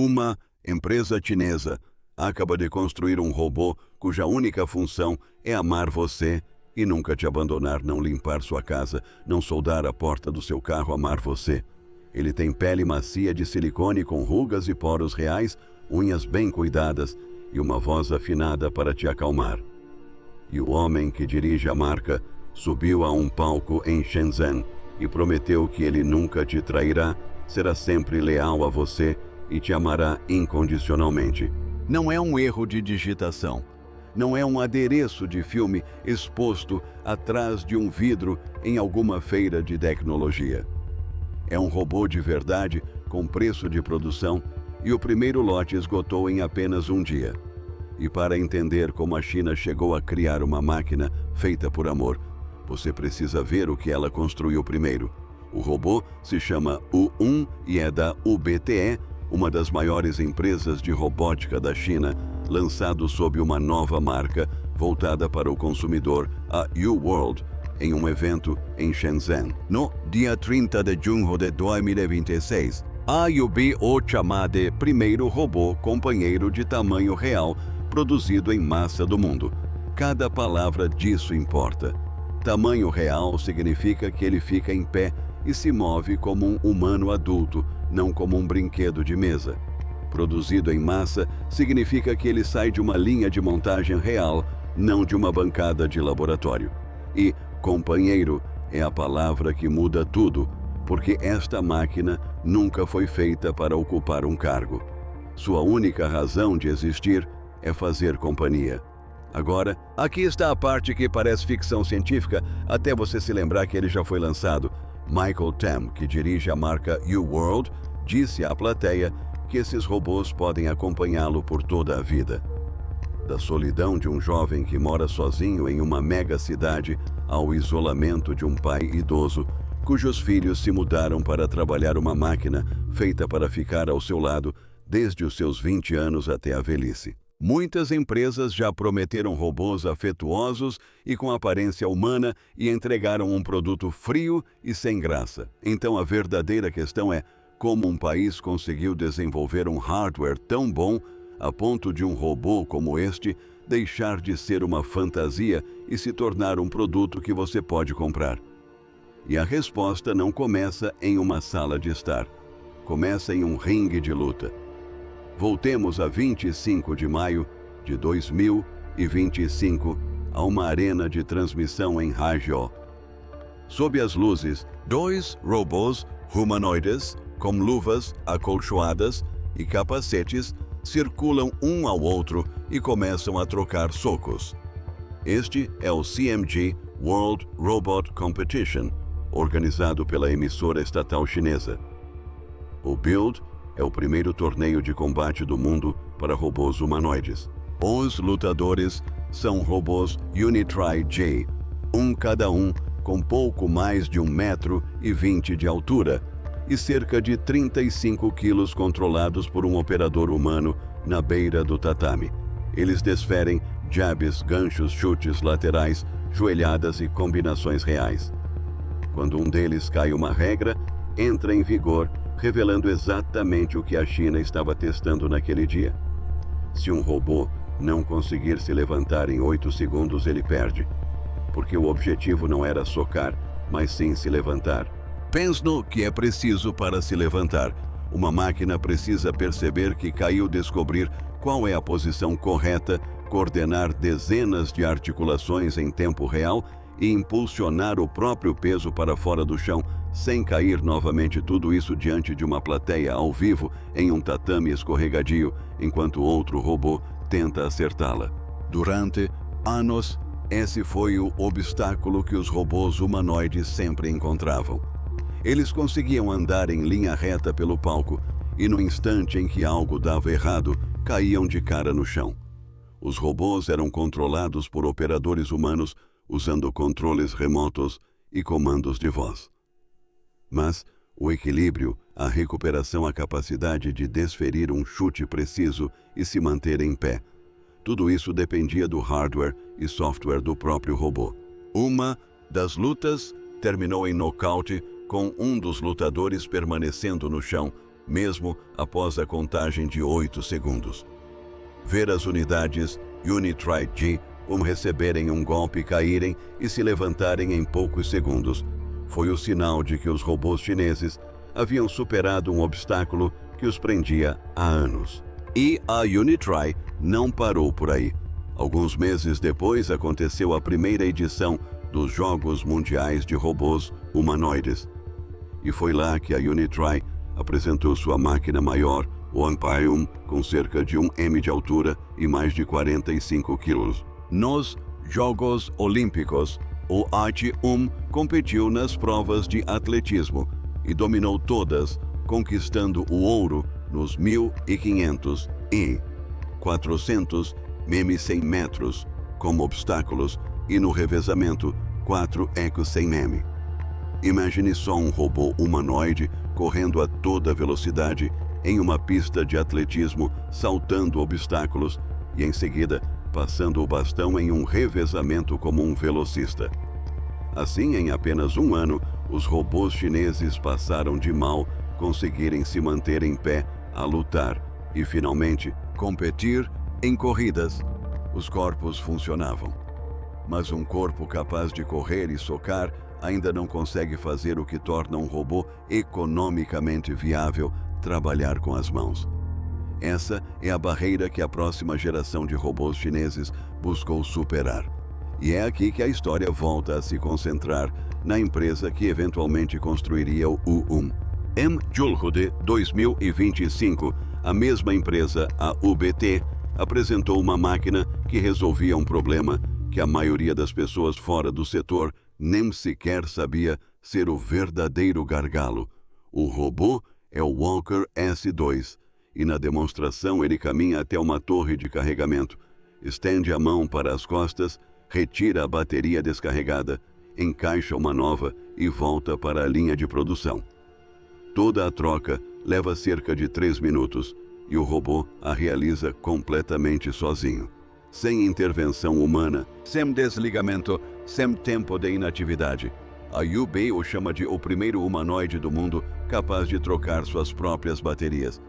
Uma empresa chinesa acaba de construir um robô cuja única função é amar você e nunca te abandonar, não limpar sua casa, não soldar a porta do seu carro, amar você. Ele tem pele macia de silicone com rugas e poros reais, unhas bem cuidadas e uma voz afinada para te acalmar. E o homem que dirige a marca subiu a um palco em Shenzhen e prometeu que ele nunca te trairá, será sempre leal a você e te amará incondicionalmente. Não é um erro de digitação. Não é um adereço de filme exposto atrás de um vidro em alguma feira de tecnologia. É um robô de verdade com preço de produção e o primeiro lote esgotou em apenas um dia. E para entender como a China chegou a criar uma máquina feita por amor, você precisa ver o que ela construiu primeiro. O robô se chama U1 e é da UBTE, uma das maiores empresas de robótica da China, lançado sob uma nova marca voltada para o consumidor, a U-World, em um evento em Shenzhen. No dia 30 de junho de 2026, a UB-O chamada de primeiro robô companheiro de tamanho real produzido em massa do mundo. Cada palavra disso importa. Tamanho real significa que ele fica em pé e se move como um humano adulto, não como um brinquedo de mesa. Produzido em massa significa que ele sai de uma linha de montagem real, não de uma bancada de laboratório. E companheiro é a palavra que muda tudo, porque esta máquina nunca foi feita para ocupar um cargo. Sua única razão de existir é fazer companhia. Agora, aqui está a parte que parece ficção científica, até você se lembrar que ele já foi lançado. Michael Tam, que dirige a marca U-World, disse à plateia que esses robôs podem acompanhá-lo por toda a vida. Da solidão de um jovem que mora sozinho em uma mega cidade ao isolamento de um pai idoso, cujos filhos se mudaram para trabalhar uma máquina feita para ficar ao seu lado desde os seus 20 anos até a velhice. Muitas empresas já prometeram robôs afetuosos e com aparência humana e entregaram um produto frio e sem graça. Então a verdadeira questão é como um país conseguiu desenvolver um hardware tão bom a ponto de um robô como este deixar de ser uma fantasia e se tornar um produto que você pode comprar. E a resposta não começa em uma sala de estar, começa em um ringue de luta. Voltemos a 25 de maio de 2025 a uma arena de transmissão em Hangzhou. Sob as luzes, dois robôs humanoides com luvas acolchoadas e capacetes circulam um ao outro e começam a trocar socos. Este é o CMG World Robot Competition, organizado pela emissora estatal chinesa. O Build é o primeiro torneio de combate do mundo para robôs humanoides. Os lutadores são robôs Unitry J, cada um com pouco mais de 1,20 m de altura e cerca de 35 quilos controlados por um operador humano na beira do tatame. Eles desferem jabs, ganchos, chutes laterais, joelhadas e combinações reais. Quando um deles cai uma regra, entra em vigor, revelando exatamente o que a China estava testando naquele dia. Se um robô não conseguir se levantar em 8 segundos, ele perde, porque o objetivo não era socar, mas sim se levantar. Pense no que é preciso para se levantar. Uma máquina precisa perceber que caiu, descobrir qual é a posição correta, coordenar dezenas de articulações em tempo real e impulsionar o próprio peso para fora do chão, sem cair novamente, tudo isso diante de uma plateia ao vivo em um tatame escorregadio, enquanto outro robô tenta acertá-la. Durante anos, esse foi o obstáculo que os robôs humanoides sempre encontravam. Eles conseguiam andar em linha reta pelo palco e no instante em que algo dava errado, caíam de cara no chão. Os robôs eram controlados por operadores humanos usando controles remotos e comandos de voz. Mas o equilíbrio, a recuperação, a capacidade de desferir um chute preciso e se manter em pé, tudo isso dependia do hardware e software do próprio robô. Uma das lutas terminou em nocaute, com um dos lutadores permanecendo no chão, mesmo após a contagem de 8 segundos. Ver as unidades Unitrite G receberem um golpe, caírem e se levantarem em poucos segundos foi o sinal de que os robôs chineses haviam superado um obstáculo que os prendia há anos. E a Unitrite não parou por aí. Alguns meses depois aconteceu a primeira edição dos Jogos Mundiais de Robôs Humanoides. E foi lá que a Unitrite apresentou sua máquina maior, o Empyrean, com cerca de 1 m de altura e mais de 45 quilos. Nos Jogos Olímpicos, o AT-1 competiu nas provas de atletismo e dominou todas, conquistando o ouro nos 1.500 e 400 100 metros como obstáculos e no revezamento 4 x 100 m. Imagine só um robô humanoide correndo a toda velocidade em uma pista de atletismo, saltando obstáculos e em seguida passando o bastão em um revezamento como um velocista. Assim, em apenas um ano, os robôs chineses passaram de mal conseguirem se manter em pé a lutar e, finalmente, competir em corridas. Os corpos funcionavam. Mas um corpo capaz de correr e socar ainda não consegue fazer o que torna um robô economicamente viável: trabalhar com as mãos. Essa é a barreira que a próxima geração de robôs chineses buscou superar. E é aqui que a história volta a se concentrar na empresa que eventualmente construiria o U1. Em julho de 2025, a mesma empresa, a UBT, apresentou uma máquina que resolvia um problema que a maioria das pessoas fora do setor nem sequer sabia ser o verdadeiro gargalo. O robô é o Walker S2, e na demonstração ele caminha até uma torre de carregamento, estende a mão para as costas, retira a bateria descarregada, encaixa uma nova e volta para a linha de produção. Toda a troca leva cerca de 3 minutos e o robô a realiza completamente sozinho, sem intervenção humana, sem desligamento, sem tempo de inatividade. A UB o chama de o primeiro humanoide do mundo capaz de trocar suas próprias baterias.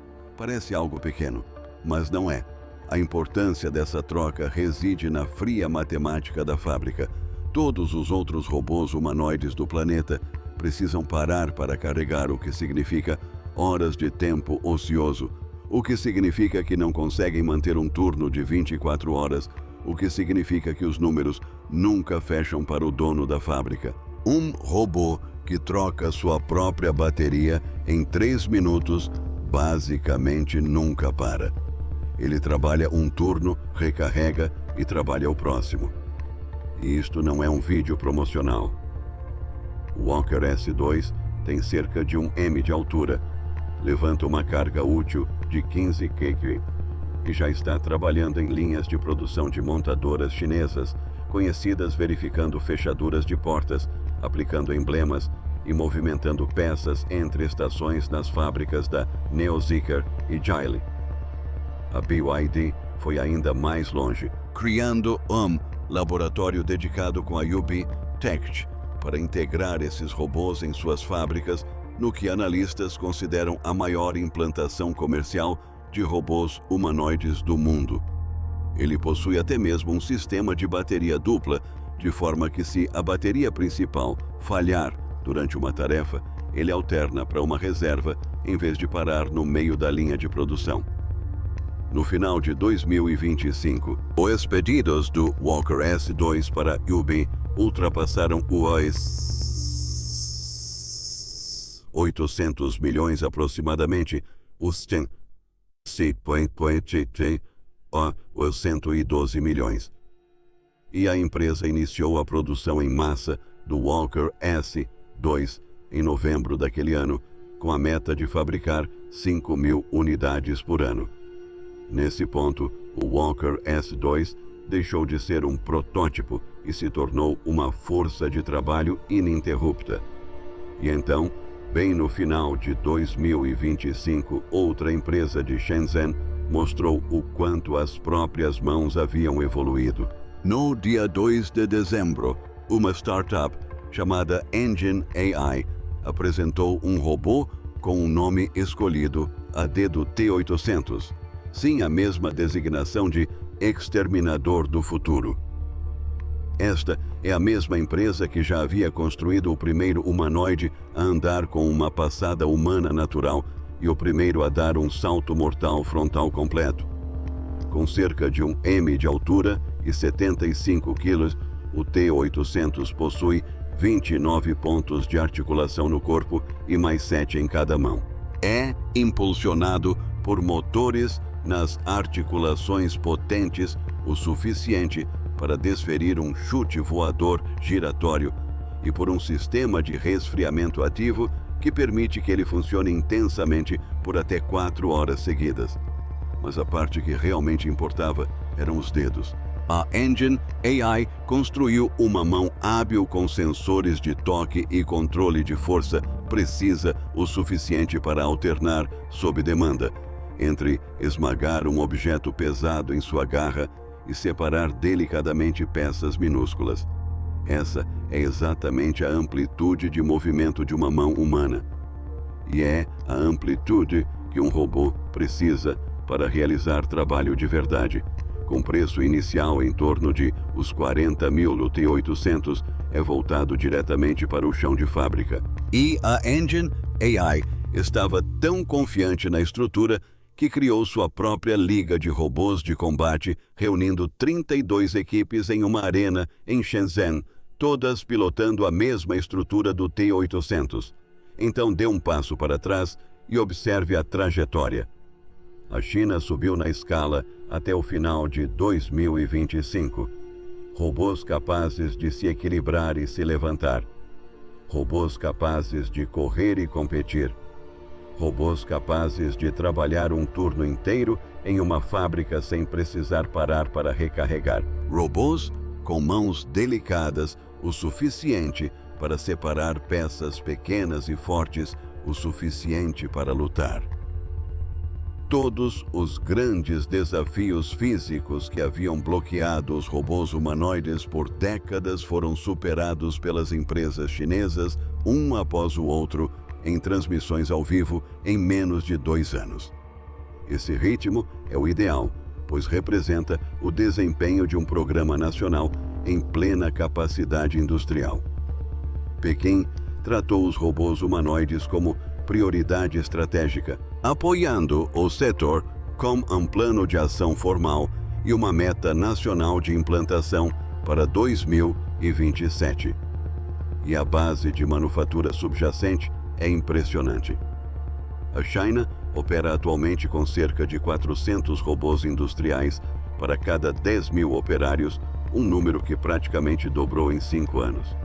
Parece algo pequeno, mas não é. A importância dessa troca reside na fria matemática da fábrica. Todos os outros robôs humanoides do planeta precisam parar para carregar, o que significa horas de tempo ocioso, o que significa que não conseguem manter um turno de 24 horas, o que significa que os números nunca fecham para o dono da fábrica. Um robô que troca sua própria bateria em 3 minutos basicamente nunca para. Ele trabalha um turno, recarrega e trabalha o próximo. E isto não é um vídeo promocional. O Walker S2 tem cerca de 1 m de altura, levanta uma carga útil de 15 kg e já está trabalhando em linhas de produção de montadoras chinesas, conhecidas verificando fechaduras de portas, aplicando emblemas e movimentando peças entre estações nas fábricas da Neo-Zeekr e Geely. A BYD foi ainda mais longe, criando um laboratório dedicado com a UB Tech para integrar esses robôs em suas fábricas, no que analistas consideram a maior implantação comercial de robôs humanoides do mundo. Ele possui até mesmo um sistema de bateria dupla, de forma que, se a bateria principal falhar durante uma tarefa, ele alterna para uma reserva em vez de parar no meio da linha de produção. No final de 2025, os pedidos do Walker S2 para UB ultrapassaram os 800 milhões aproximadamente, os 112 milhões. E a empresa iniciou a produção em massa do Walker S2 em novembro daquele ano, com a meta de fabricar 5.000 unidades por ano. Nesse ponto, o Walker S2 deixou de ser um protótipo e se tornou uma força de trabalho ininterrupta. E então, bem no final de 2025, outra empresa de Shenzhen mostrou o quanto as próprias mãos haviam evoluído. No dia 2 de dezembro, uma startup chamada Engine AI apresentou um robô com um nome escolhido a dedo T-800. Sim, a mesma designação de Exterminador do Futuro. Esta é a mesma empresa que já havia construído o primeiro humanoide a andar com uma passada humana natural e o primeiro a dar um salto mortal frontal completo. Com cerca de 1 m de altura e 75 quilos, o T-800 possui 29 pontos de articulação no corpo e mais 7 em cada mão. É impulsionado por motores nas articulações potentes o suficiente para desferir um chute voador giratório e por um sistema de resfriamento ativo que permite que ele funcione intensamente por até 4 horas seguidas. Mas a parte que realmente importava eram os dedos. A Engine AI construiu uma mão hábil com sensores de toque e controle de força precisa o suficiente para alternar, sob demanda, entre esmagar um objeto pesado em sua garra e separar delicadamente peças minúsculas. Essa é exatamente a amplitude de movimento de uma mão humana. E é a amplitude que um robô precisa para realizar trabalho de verdade. Com preço inicial em torno de os 40 mil, o T-800 é voltado diretamente para o chão de fábrica. E a Engine AI estava tão confiante na estrutura que criou sua própria liga de robôs de combate, reunindo 32 equipes em uma arena em Shenzhen, todas pilotando a mesma estrutura do T-800. Então dê um passo para trás e observe a trajetória. A China subiu na escala até o final de 2025. Robôs capazes de se equilibrar e se levantar. Robôs capazes de correr e competir. Robôs capazes de trabalhar um turno inteiro em uma fábrica sem precisar parar para recarregar. Robôs com mãos delicadas o suficiente para separar peças pequenas e fortes o suficiente para lutar. Todos os grandes desafios físicos que haviam bloqueado os robôs humanoides por décadas foram superados pelas empresas chinesas, um após o outro, em transmissões ao vivo em menos de 2 anos. Esse ritmo é o ideal, pois representa o desempenho de um programa nacional em plena capacidade industrial. Pequim tratou os robôs humanoides como prioridade estratégica, apoiando o setor com um plano de ação formal e uma meta nacional de implantação para 2027. E a base de manufatura subjacente é impressionante. A China opera atualmente com cerca de 400 robôs industriais para cada 10 mil operários, um número que praticamente dobrou em 5 anos.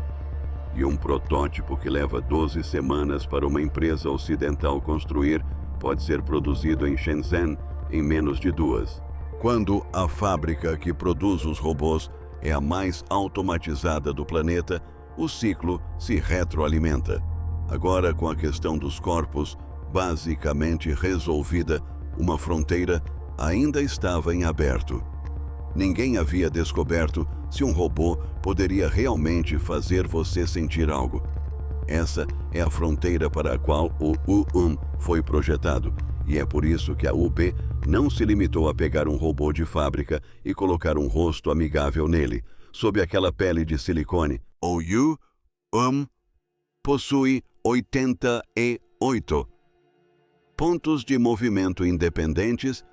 E um protótipo que leva 12 semanas para uma empresa ocidental construir pode ser produzido em Shenzhen em menos de 2. Quando a fábrica que produz os robôs é a mais automatizada do planeta, o ciclo se retroalimenta. Agora, com a questão dos corpos basicamente resolvida, uma fronteira ainda estava em aberto. Ninguém havia descoberto se um robô poderia realmente fazer você sentir algo. Essa é a fronteira para a qual o U1 foi projetado, e é por isso que a UB não se limitou a pegar um robô de fábrica e colocar um rosto amigável nele, sob aquela pele de silicone. O U1 possui 88 pontos de movimento independentes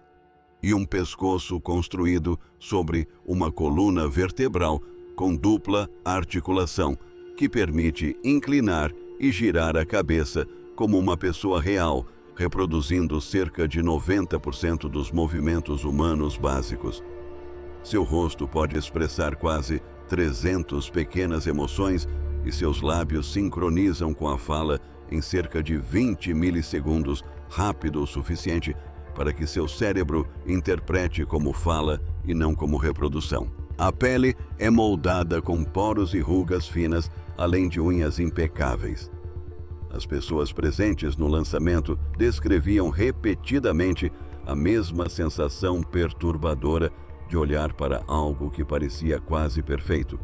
e um pescoço construído sobre uma coluna vertebral com dupla articulação, que permite inclinar e girar a cabeça como uma pessoa real, reproduzindo cerca de 90% dos movimentos humanos básicos. Seu rosto pode expressar quase 300 pequenas emoções e seus lábios sincronizam com a fala em cerca de 20 milissegundos, rápido o suficiente para que seu cérebro interprete como fala e não como reprodução. A pele é moldada com poros e rugas finas, além de unhas impecáveis. As pessoas presentes no lançamento descreviam repetidamente a mesma sensação perturbadora de olhar para algo que parecia quase perfeito.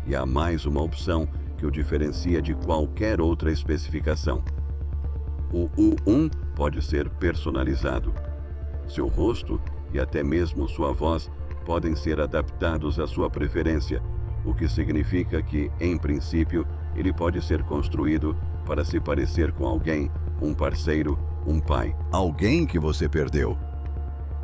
E há mais uma opção que o diferencia de qualquer outra especificação. O U1 pode ser personalizado. Seu rosto e até mesmo sua voz podem ser adaptados à sua preferência, o que significa que, em princípio, ele pode ser construído para se parecer com alguém, um parceiro, um pai. Alguém que você perdeu.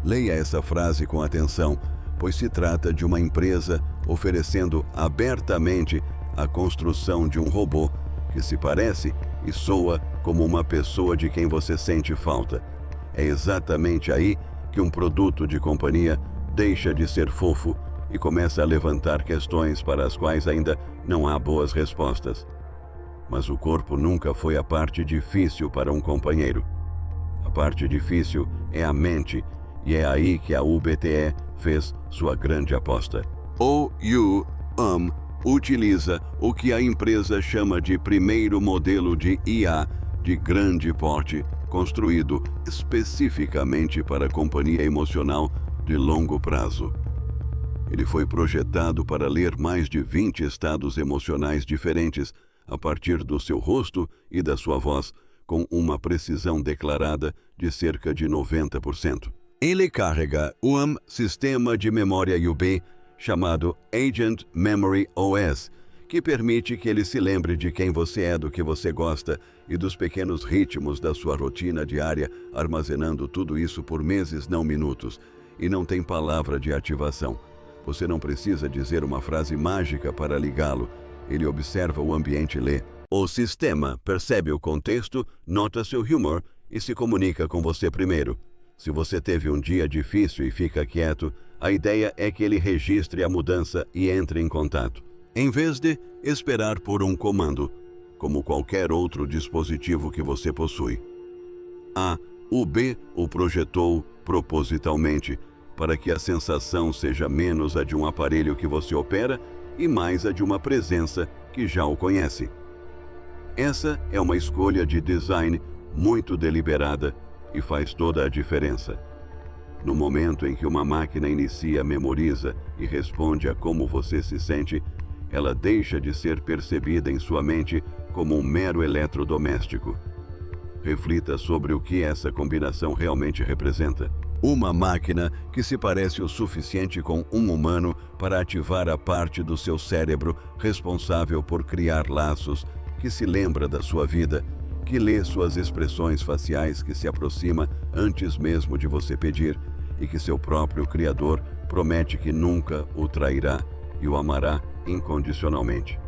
Leia essa frase com atenção, pois se trata de uma empresa oferecendo abertamente a construção de um robô que se parece e soa como uma pessoa de quem você sente falta. É exatamente aí que um produto de companhia deixa de ser fofo e começa a levantar questões para as quais ainda não há boas respostas. Mas o corpo nunca foi a parte difícil para um companheiro. A parte difícil é a mente, e é aí que a UBTE fez sua grande aposta. O U1 utiliza o que a empresa chama de primeiro modelo de IA de grande porte, construído especificamente para a companhia emocional de longo prazo. Ele foi projetado para ler mais de 20 estados emocionais diferentes a partir do seu rosto e da sua voz, com uma precisão declarada de cerca de 90%. Ele carrega um sistema de memória UB chamado Agent Memory OS, que permite que ele se lembre de quem você é, do que você gosta e dos pequenos ritmos da sua rotina diária, armazenando tudo isso por meses, não minutos, e não tem palavra de ativação. Você não precisa dizer uma frase mágica para ligá-lo. Ele observa o ambiente e lê. O sistema percebe o contexto, nota seu humor e se comunica com você primeiro. Se você teve um dia difícil e fica quieto, a ideia é que ele registre a mudança e entre em contato, em vez de esperar por um comando, como qualquer outro dispositivo que você possui. A UB o projetou propositalmente para que a sensação seja menos a de um aparelho que você opera e mais a de uma presença que já o conhece. Essa é uma escolha de design muito deliberada e faz toda a diferença. No momento em que uma máquina inicia, memoriza e responde a como você se sente, ela deixa de ser percebida em sua mente como um mero eletrodoméstico. Reflita sobre o que essa combinação realmente representa. Uma máquina que se parece o suficiente com um humano para ativar a parte do seu cérebro responsável por criar laços, que se lembra da sua vida, que lê suas expressões faciais, que se aproxima antes mesmo de você pedir e que seu próprio Criador promete que nunca o trairá e o amará incondicionalmente.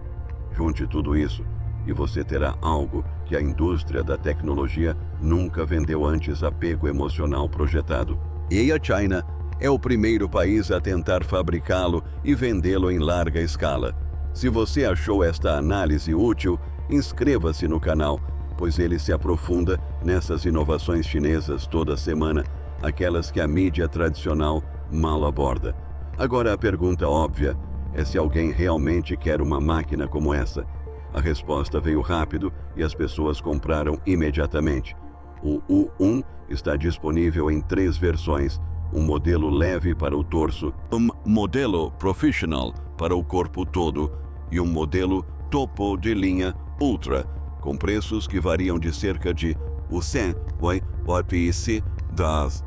Junte tudo isso e você terá algo que a indústria da tecnologia nunca vendeu antes: apego emocional projetado. E a China é o primeiro país a tentar fabricá-lo e vendê-lo em larga escala. Se você achou esta análise útil, inscreva-se no canal, pois ele se aprofunda nessas inovações chinesas toda semana, aquelas que a mídia tradicional mal aborda. Agora a pergunta óbvia é se alguém realmente quer uma máquina como essa. A resposta veio rápido e as pessoas compraram imediatamente. O U1 está disponível em 3 versões: um modelo leve para o torso, um modelo professional para o corpo todo e um modelo topo de linha Ultra, com preços que variam de cerca de das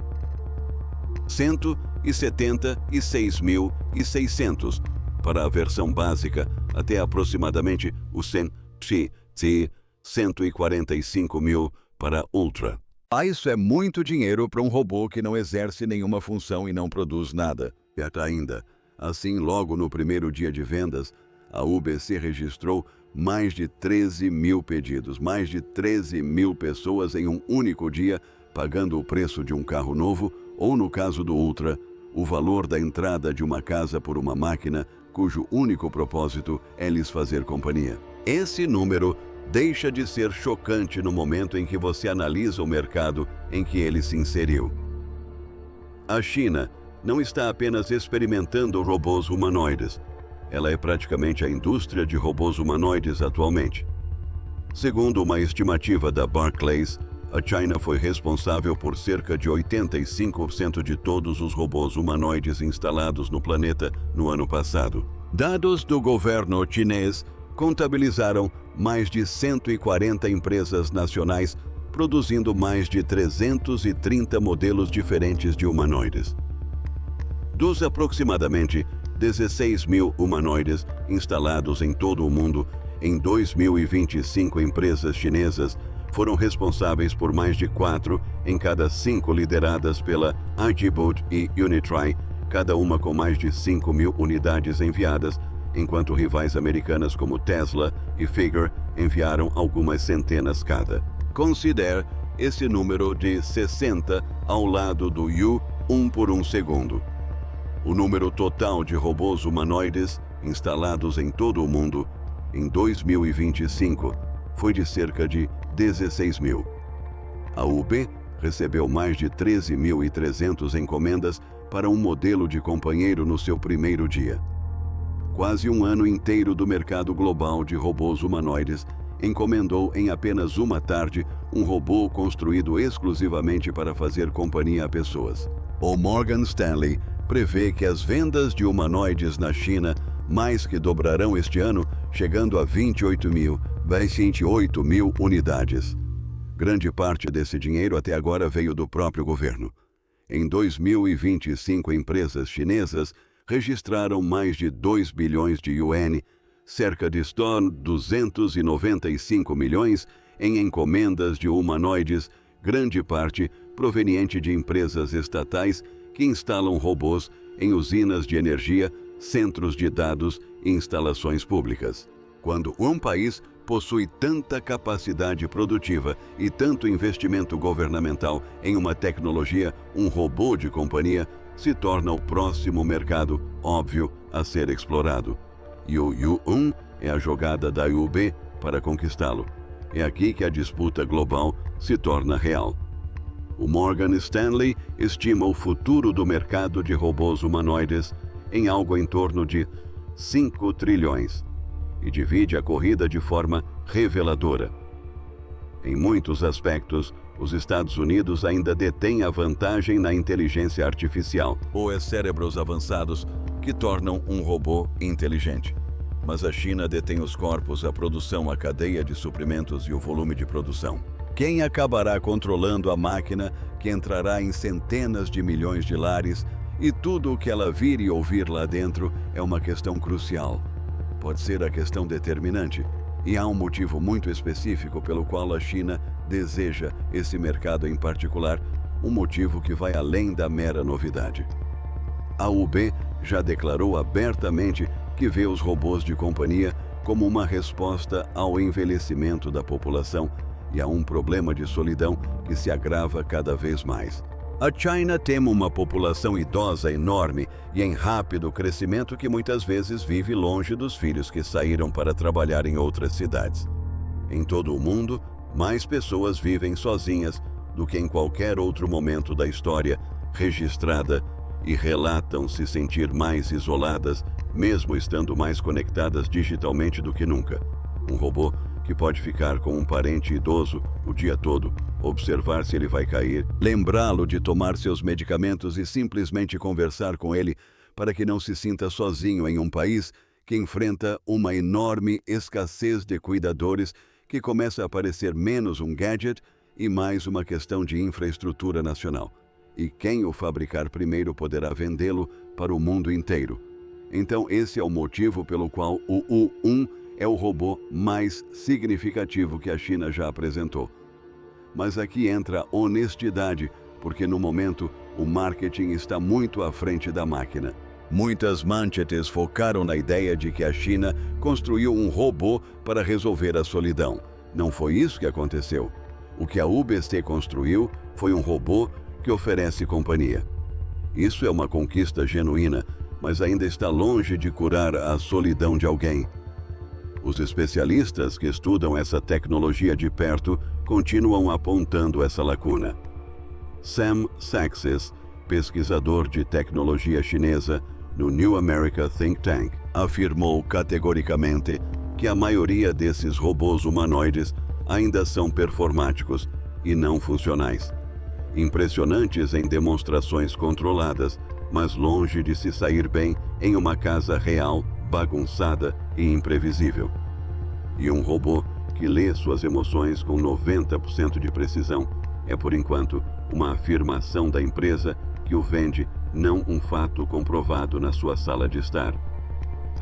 176.600 para a versão básica até aproximadamente o 145.000 para Ultra. Isso é muito dinheiro para um robô que não exerce nenhuma função e não produz nada. E até ainda, assim, logo no primeiro dia de vendas, a UBC registrou mais de 13 mil pedidos, mais de 13 mil pessoas em um único dia, pagando o preço de um carro novo, ou no caso do Ultra, o valor da entrada de uma casa por uma máquina cujo único propósito é lhes fazer companhia. Esse número deixa de ser chocante no momento em que você analisa o mercado em que ele se inseriu. A China não está apenas experimentando robôs humanoides. Ela é praticamente a indústria de robôs humanoides atualmente. Segundo uma estimativa da Barclays, a China foi responsável por cerca de 85% de todos os robôs humanoides instalados no planeta no ano passado. Dados do governo chinês contabilizaram mais de 140 empresas nacionais produzindo mais de 330 modelos diferentes de humanoides. Dos aproximadamente 16 mil humanoides instalados em todo o mundo, em 2025 empresas chinesas foram responsáveis por mais de 4 em cada 5 lideradas pela Agibot e Unitry, cada uma com mais de 5 mil unidades enviadas, enquanto rivais americanas como Tesla e Figure enviaram algumas centenas cada. Considere esse número de 60 ao lado do Yu 1 por 1 segundo. O número total de robôs humanoides instalados em todo o mundo em 2025 foi de cerca de 16 mil. A UB recebeu mais de 13.300 encomendas para um modelo de companheiro no seu primeiro dia. Quase um ano inteiro do mercado global de robôs humanoides encomendou em apenas uma tarde um robô construído exclusivamente para fazer companhia a pessoas. O Morgan Stanley prevê que as vendas de humanoides na China mais que dobrarão este ano, chegando a 28 mil unidades. Grande parte desse dinheiro até agora veio do próprio governo. Em 2025, empresas chinesas registraram mais de 2 bilhões de yuan, cerca de 295 milhões em encomendas de humanoides, grande parte proveniente de empresas estatais que instalam robôs em usinas de energia, centros de dados e instalações públicas. Quando um país possui tanta capacidade produtiva e tanto investimento governamental em uma tecnologia, um robô de companhia se torna o próximo mercado óbvio a ser explorado. E o Yu-1 é a jogada da UB para conquistá-lo. É aqui que a disputa global se torna real. O Morgan Stanley estima o futuro do mercado de robôs humanoides em algo em torno de 5 trilhões e divide a corrida de forma reveladora. Em muitos aspectos, os Estados Unidos ainda detêm a vantagem na inteligência artificial, ou cérebros avançados que tornam um robô inteligente. Mas a China detém os corpos, a produção, a cadeia de suprimentos e o volume de produção. Quem acabará controlando a máquina que entrará em centenas de milhões de lares e tudo o que ela vir e ouvir lá dentro é uma questão crucial. Pode ser a questão determinante, e há um motivo muito específico pelo qual a China deseja esse mercado em particular, um motivo que vai além da mera novidade. A UB já declarou abertamente que vê os robôs de companhia como uma resposta ao envelhecimento da população e a um problema de solidão que se agrava cada vez mais. A China tem uma população idosa enorme e em rápido crescimento que muitas vezes vive longe dos filhos que saíram para trabalhar em outras cidades. Em todo o mundo, mais pessoas vivem sozinhas do que em qualquer outro momento da história registrada e relatam se sentir mais isoladas, mesmo estando mais conectadas digitalmente do que nunca. Um robô que pode ficar com um parente idoso o dia todo, observar se ele vai cair, lembrá-lo de tomar seus medicamentos e simplesmente conversar com ele para que não se sinta sozinho em um país que enfrenta uma enorme escassez de cuidadores que começa a parecer menos um gadget e mais uma questão de infraestrutura nacional. E quem o fabricar primeiro poderá vendê-lo para o mundo inteiro. Então esse é o motivo pelo qual o U1 é o robô mais significativo que a China já apresentou. Mas aqui entra a honestidade, porque no momento o marketing está muito à frente da máquina. Muitas manchetes focaram na ideia de que a China construiu um robô para resolver a solidão. Não foi isso que aconteceu. O que a UBC construiu foi um robô que oferece companhia. Isso é uma conquista genuína, mas ainda está longe de curar a solidão de alguém. Os especialistas que estudam essa tecnologia de perto continuam apontando essa lacuna. Sam Saxes, pesquisador de tecnologia chinesa no New America Think Tank, afirmou categoricamente que a maioria desses robôs humanoides ainda são performáticos e não funcionais. Impressionantes em demonstrações controladas, mas longe de se sair bem em uma casa real, bagunçada e imprevisível. E um robô que lê suas emoções com 90% de precisão. É, por enquanto, uma afirmação da empresa que o vende, não um fato comprovado na sua sala de estar.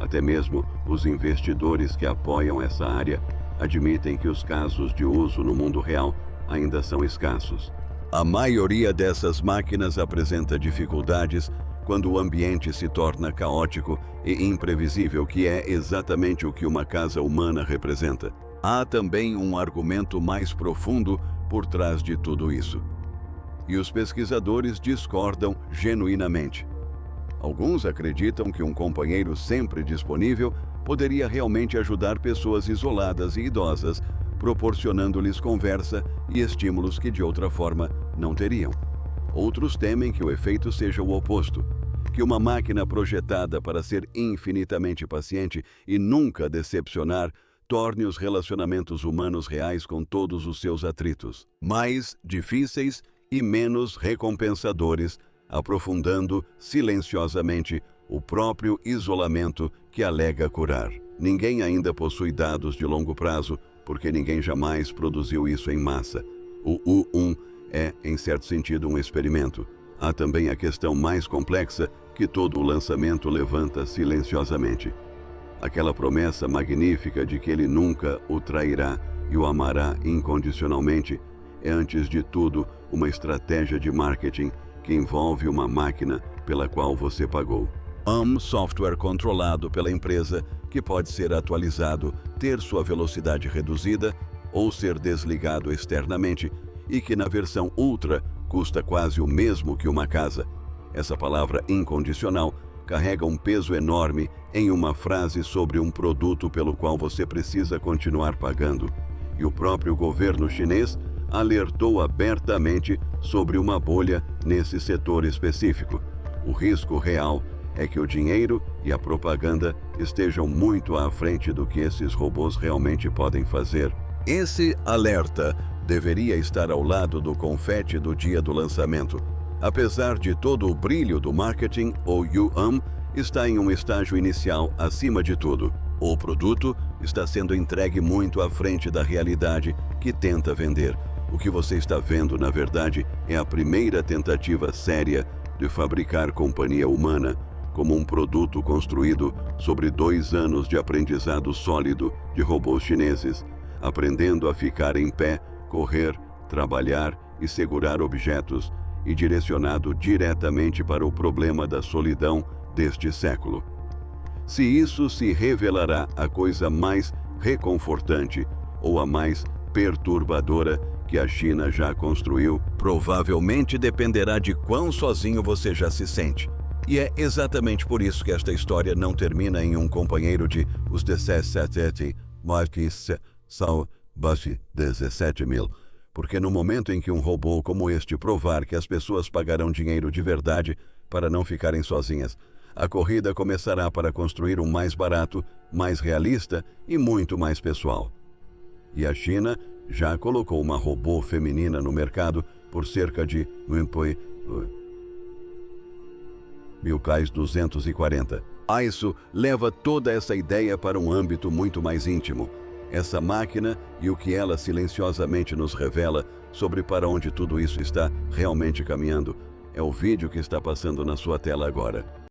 Até mesmo os investidores que apoiam essa área admitem que os casos de uso no mundo real ainda são escassos. A maioria dessas máquinas apresenta dificuldades quando o ambiente se torna caótico e imprevisível, que é exatamente o que uma casa humana representa. Há também um argumento mais profundo por trás de tudo isso. E os pesquisadores discordam genuinamente. Alguns acreditam que um companheiro sempre disponível poderia realmente ajudar pessoas isoladas e idosas, proporcionando-lhes conversa e estímulos que de outra forma não teriam. Outros temem que o efeito seja o oposto, que uma máquina projetada para ser infinitamente paciente e nunca decepcionar torne os relacionamentos humanos reais, com todos os seus atritos, mais difíceis e menos recompensadores, aprofundando silenciosamente o próprio isolamento que alega curar. Ninguém ainda possui dados de longo prazo, porque ninguém jamais produziu isso em massa. O U1 é, em certo sentido, um experimento. Há também a questão mais complexa que todo o lançamento levanta silenciosamente. Aquela promessa magnífica de que ele nunca o trairá e o amará incondicionalmente é, antes de tudo, uma estratégia de marketing que envolve uma máquina pela qual você pagou. Software controlado pela empresa, que pode ser atualizado, ter sua velocidade reduzida ou ser desligado externamente, e que na versão Ultra custa quase o mesmo que uma casa. Essa palavra incondicional carrega um peso enorme em uma frase sobre um produto pelo qual você precisa continuar pagando. E o próprio governo chinês alertou abertamente sobre uma bolha nesse setor específico. O risco real é que o dinheiro e a propaganda estejam muito à frente do que esses robôs realmente podem fazer. Esse alerta deveria estar ao lado do confete do dia do lançamento. Apesar de todo o brilho do marketing, o Yuan está em um estágio inicial acima de tudo. O produto está sendo entregue muito à frente da realidade que tenta vender. O que você está vendo, na verdade, é a primeira tentativa séria de fabricar companhia humana como um produto construído sobre 2 anos de aprendizado sólido de robôs chineses, aprendendo a ficar em pé, correr, trabalhar e segurar objetos, e direcionado diretamente para o problema da solidão deste século. Se isso se revelará a coisa mais reconfortante ou a mais perturbadora que a China já construiu, provavelmente dependerá de quão sozinho você já se sente. E é exatamente por isso que esta história não termina em um companheiro de os 17, mas que são 17 mil. Porque no momento em que um robô como este provar que as pessoas pagarão dinheiro de verdade para não ficarem sozinhas, a corrida começará para construir um mais barato, mais realista e muito mais pessoal. E a China já colocou uma robô feminina no mercado por cerca de 1.240. Isso leva toda essa ideia para um âmbito muito mais íntimo. Essa máquina e o que ela silenciosamente nos revela sobre para onde tudo isso está realmente caminhando é o vídeo que está passando na sua tela agora.